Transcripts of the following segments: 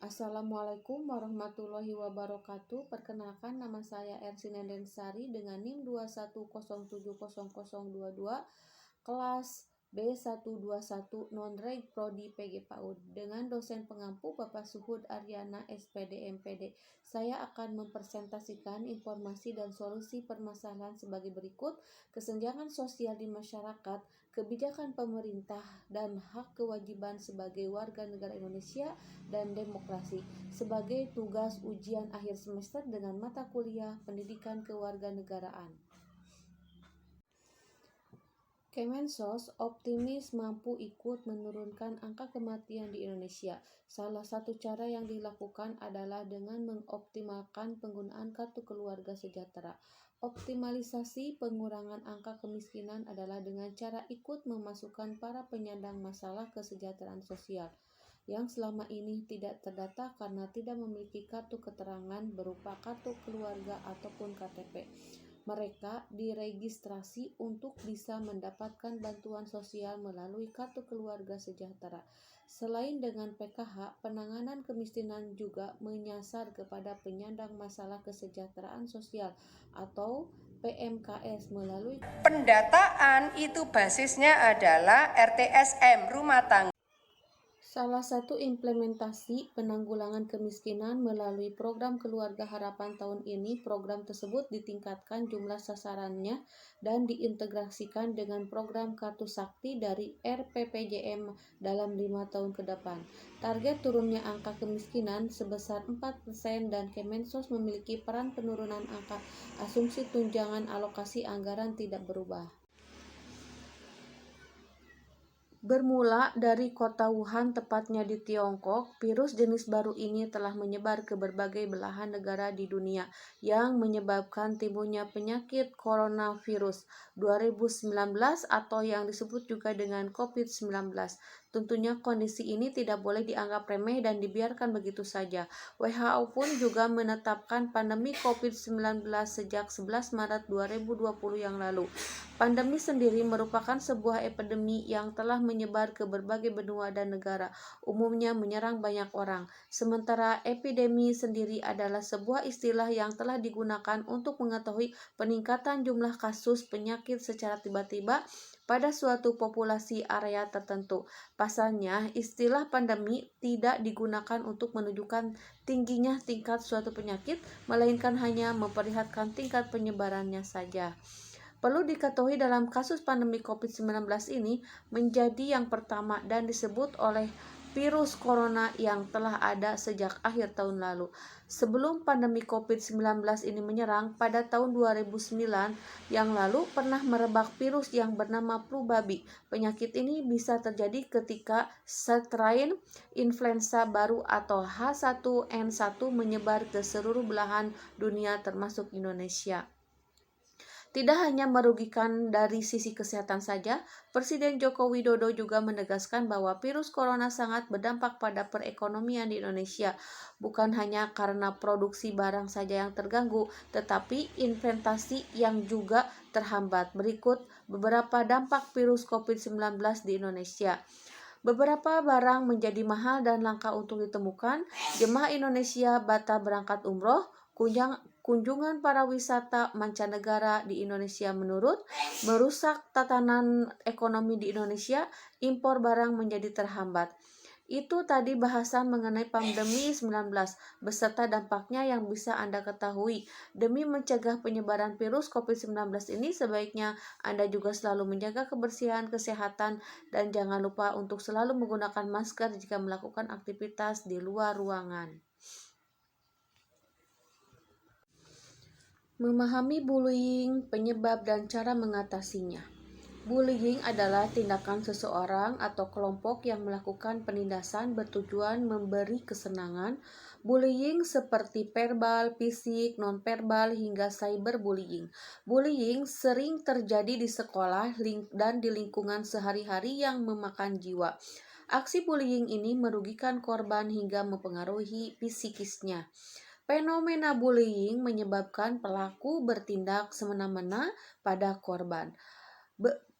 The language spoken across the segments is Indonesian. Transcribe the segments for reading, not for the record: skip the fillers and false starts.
Assalamualaikum warahmatullahi wabarakatuh. Perkenalkan, nama saya Ersin Endensari dengan NIM 210700022, kelas B121 Non-Reg Prodi PG PAUD, dengan dosen pengampu Bapak Suhud Aryana SPD MPD. Saya akan mempresentasikan informasi dan solusi permasalahan sebagai berikut: kesenjangan sosial di masyarakat, kebijakan pemerintah, dan hak kewajiban sebagai warga negara Indonesia, dan demokrasi, sebagai tugas ujian akhir semester dengan mata kuliah Pendidikan Kewarganegaraan. Kemensos optimis mampu ikut menurunkan angka kematian di Indonesia. Salah satu cara yang dilakukan adalah dengan mengoptimalkan penggunaan kartu keluarga sejahtera. Optimalisasi pengurangan angka kemiskinan adalah dengan cara ikut memasukkan para penyandang masalah kesejahteraan sosial yang selama ini tidak terdata karena tidak memiliki kartu keterangan berupa kartu keluarga ataupun KTP. Mereka diregistrasi untuk bisa mendapatkan bantuan sosial melalui kartu keluarga sejahtera. Selain dengan PKH, penanganan kemiskinan juga menyasar kepada penyandang masalah kesejahteraan sosial atau PMKS melalui pendataan. Itu basisnya adalah RTSM, rumah tangga. Salah satu implementasi penanggulangan kemiskinan melalui program Keluarga Harapan tahun ini, program tersebut ditingkatkan jumlah sasarannya dan diintegrasikan dengan program Kartu Sakti dari RPPJM dalam 5 tahun ke depan. Target turunnya angka kemiskinan sebesar 4% dan Kemensos memiliki peran penurunan angka. Asumsi tunjangan alokasi anggaran tidak berubah. Bermula dari kota Wuhan, tepatnya di Tiongkok, virus jenis baru ini telah menyebar ke berbagai belahan negara di dunia yang menyebabkan timbulnya penyakit coronavirus 2019 atau yang disebut juga dengan COVID-19. Tentunya kondisi ini tidak boleh dianggap remeh dan dibiarkan begitu saja. WHO pun juga menetapkan pandemi COVID-19 sejak 11 Maret 2020 yang lalu. Pandemi sendiri merupakan sebuah epidemi yang telah menyebar ke berbagai benua dan negara, umumnya menyerang banyak orang. Sementara epidemi sendiri adalah sebuah istilah yang telah digunakan untuk mengetahui peningkatan jumlah kasus penyakit secara tiba-tiba pada suatu populasi area tertentu. Pasalnya, istilah pandemi tidak digunakan untuk menunjukkan tingginya tingkat suatu penyakit, melainkan hanya memperlihatkan tingkat penyebarannya saja. Perlu diketahui dalam kasus pandemi COVID-19 ini menjadi yang pertama dan disebut oleh virus corona yang telah ada sejak akhir tahun lalu. Sebelum pandemi COVID-19 ini menyerang pada tahun 2009 yang lalu pernah merebak virus yang bernama flu babi. Penyakit ini bisa terjadi ketika strain influenza baru atau H1N1 menyebar ke seluruh belahan dunia termasuk Indonesia. Tidak hanya merugikan dari sisi kesehatan saja, Presiden Joko Widodo juga menegaskan bahwa virus corona sangat berdampak pada perekonomian di Indonesia, bukan hanya karena produksi barang saja yang terganggu, tetapi investasi yang juga terhambat. Berikut beberapa dampak virus COVID-19 di Indonesia. Beberapa barang menjadi mahal dan langka untuk ditemukan. Jemaah Indonesia batal berangkat umroh. Kunjungan para wisata mancanegara di Indonesia menurun, merusak tatanan ekonomi di Indonesia, impor barang menjadi terhambat. Itu tadi bahasan mengenai pandemi 19 beserta dampaknya yang bisa Anda ketahui. Demi mencegah penyebaran virus COVID-19 ini, sebaiknya Anda juga selalu menjaga kebersihan, kesehatan, dan jangan lupa untuk selalu menggunakan masker jika melakukan aktivitas di luar ruangan. Memahami bullying, penyebab dan cara mengatasinya. Bullying adalah tindakan seseorang atau kelompok yang melakukan penindasan bertujuan memberi kesenangan. Bullying seperti verbal, fisik, nonverbal, hingga cyberbullying. Bullying sering terjadi di sekolah dan di lingkungan sehari-hari yang memakan jiwa. Aksi bullying ini merugikan korban hingga mempengaruhi psikisnya. Fenomena bullying menyebabkan pelaku bertindak semena-mena pada korban.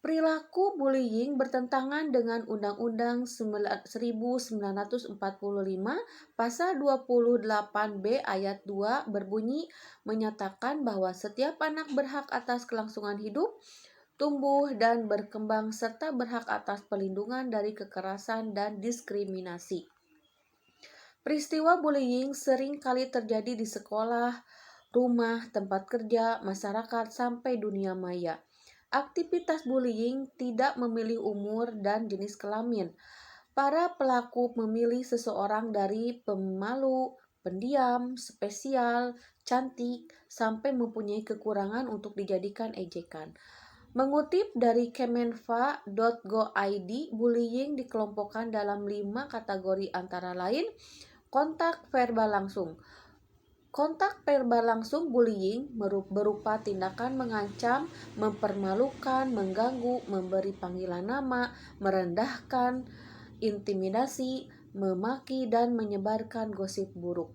Perilaku bullying bertentangan dengan Undang-Undang 1945 Pasal 28B ayat 2 berbunyi menyatakan bahwa setiap anak berhak atas kelangsungan hidup, tumbuh dan berkembang serta berhak atas perlindungan dari kekerasan dan diskriminasi. Peristiwa bullying sering kali terjadi di sekolah, rumah, tempat kerja, masyarakat, sampai dunia maya. Aktivitas bullying tidak memilih umur dan jenis kelamin. Para pelaku memilih seseorang dari pemalu, pendiam, spesial, cantik, sampai mempunyai kekurangan untuk dijadikan ejekan. Mengutip dari kemenfa.go.id, bullying dikelompokkan dalam 5 kategori antara lain: kontak verbal langsung. Kontak verbal langsung bullying berupa tindakan mengancam, mempermalukan, mengganggu, memberi panggilan nama, merendahkan, intimidasi, memaki, dan menyebarkan gosip buruk.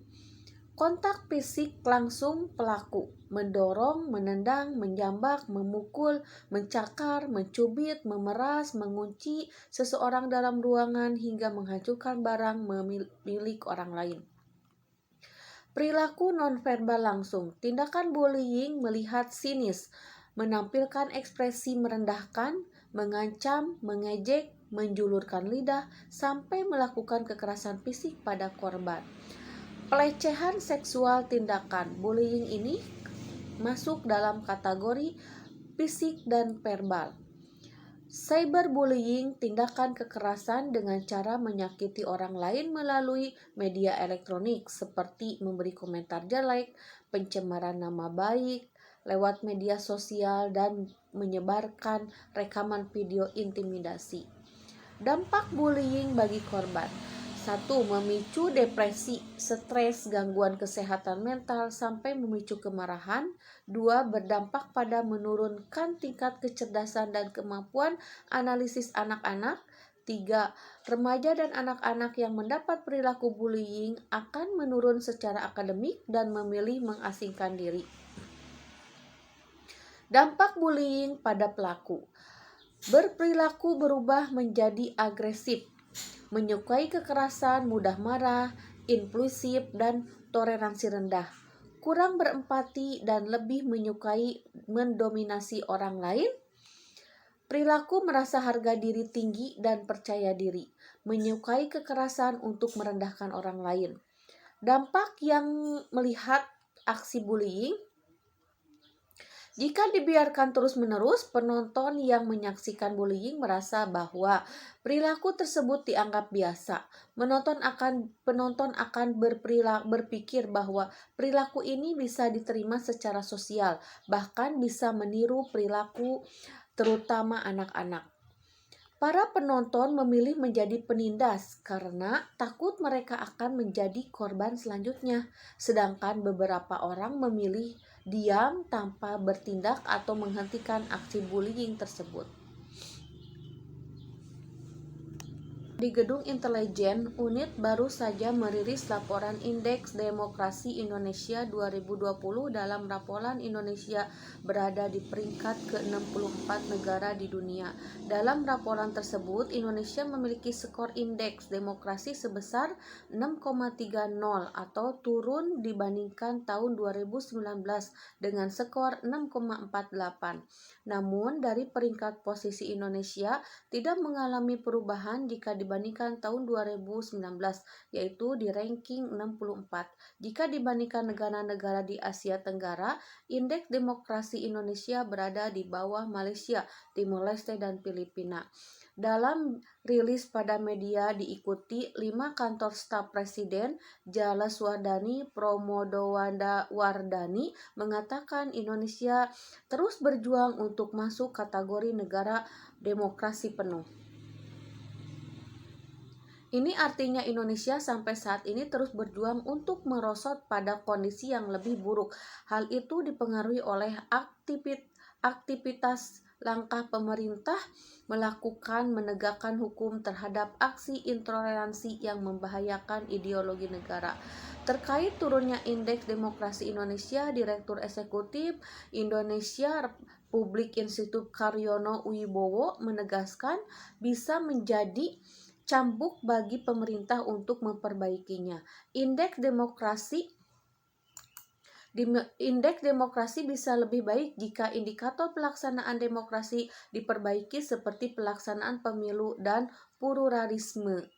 Kontak fisik langsung pelaku, mendorong, menendang, menjambak, memukul, mencakar, mencubit, memeras, mengunci seseorang dalam ruangan hingga menghancurkan barang milik orang lain. Perilaku nonverbal langsung. Tindakan bullying melihat sinis, menampilkan ekspresi merendahkan, mengancam, mengejek, menjulurkan lidah, sampai melakukan kekerasan fisik pada korban. Pelecehan seksual tindakan. Bullying ini masuk dalam kategori fisik dan verbal. Cyberbullying, tindakan kekerasan dengan cara menyakiti orang lain melalui media elektronik seperti memberi komentar jelek, pencemaran nama baik lewat media sosial, dan menyebarkan rekaman video intimidasi. Dampak bullying bagi korban. 1. Memicu depresi, stres, gangguan kesehatan mental, sampai memicu kemarahan. 2. Berdampak pada menurunkan tingkat kecerdasan dan kemampuan analisis anak-anak. 3. Remaja dan anak-anak yang mendapat perilaku bullying akan menurun secara akademik dan memilih mengasingkan diri. Dampak bullying pada pelaku. Berperilaku berubah menjadi agresif, menyukai kekerasan, mudah marah, impulsif, dan toleransi rendah, kurang berempati, dan lebih menyukai mendominasi orang lain. Perilaku merasa harga diri tinggi dan percaya diri, menyukai kekerasan untuk merendahkan orang lain. Dampak yang melihat aksi bullying. Jika dibiarkan terus-menerus, penonton yang menyaksikan bullying merasa bahwa perilaku tersebut dianggap biasa. Penonton akan berpikir bahwa perilaku ini bisa diterima secara sosial, bahkan bisa meniru perilaku terutama anak-anak. Para penonton memilih menjadi penindas karena takut mereka akan menjadi korban selanjutnya, sedangkan beberapa orang memilih diam tanpa bertindak atau menghentikan aksi bullying tersebut. Di Gedung Intelijen, UNIT baru saja merilis laporan Indeks Demokrasi Indonesia 2020. Dalam laporan, Indonesia berada di peringkat ke-64 negara di dunia. Dalam laporan tersebut, Indonesia memiliki skor indeks demokrasi sebesar 6,30 atau turun dibandingkan tahun 2019 dengan skor 6,48. Namun, dari peringkat posisi Indonesia tidak mengalami perubahan jika dibandingkan tahun 2019, yaitu di ranking 64. Jika dibandingkan negara-negara di Asia Tenggara, indeks demokrasi Indonesia berada di bawah Malaysia, Timor Leste, dan Filipina. Dalam rilis pada media diikuti 5 kantor staf Presiden, Jales Wardani Wardani mengatakan Indonesia terus berjuang untuk masuk kategori negara demokrasi penuh. Ini artinya Indonesia sampai saat ini terus berjuang untuk merosot pada kondisi yang lebih buruk. Hal itu dipengaruhi oleh aktivitas langkah pemerintah melakukan menegakkan hukum terhadap aksi intoleransi yang membahayakan ideologi negara. Terkait turunnya indeks demokrasi Indonesia, Direktur Eksekutif Indonesia Publik Institut Karyono Wibowo menegaskan bisa menjadi cambuk bagi pemerintah untuk memperbaikinya. Indeks demokrasi bisa lebih baik jika indikator pelaksanaan demokrasi diperbaiki seperti pelaksanaan pemilu dan pluralisme.